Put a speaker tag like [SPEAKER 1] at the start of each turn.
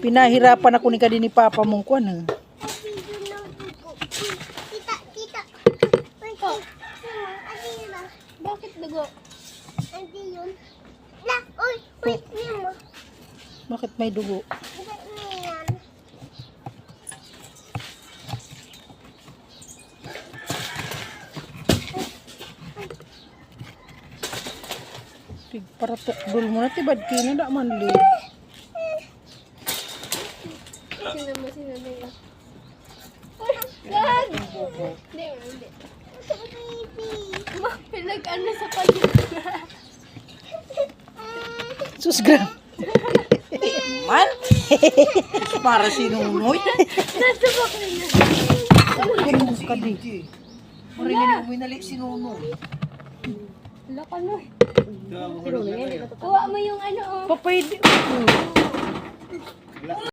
[SPEAKER 1] Pinahirapan ako ni kadi ni Papa mong kuan.
[SPEAKER 2] Tita, tita. Wait, ate yun ah.
[SPEAKER 3] Bakit dugo?
[SPEAKER 2] Ate yun. La, oy, wait niyo mo.
[SPEAKER 1] Bakit may dugo?
[SPEAKER 2] Wait niyo yan.
[SPEAKER 1] Para tukdol mo na tibad kina da man li.
[SPEAKER 3] Sino mo, sino na yun? God! Hindi, hindi. Ma, pinag-ano sa pagkakita.
[SPEAKER 1] Sus gram. Man. Para sinunoy.
[SPEAKER 3] Nasa bakla niya.
[SPEAKER 1] Ganun ka di. Maringin mo inali sinunoy.
[SPEAKER 3] Wala ka no. Kuha mo yung ano oh.
[SPEAKER 1] Papaydi.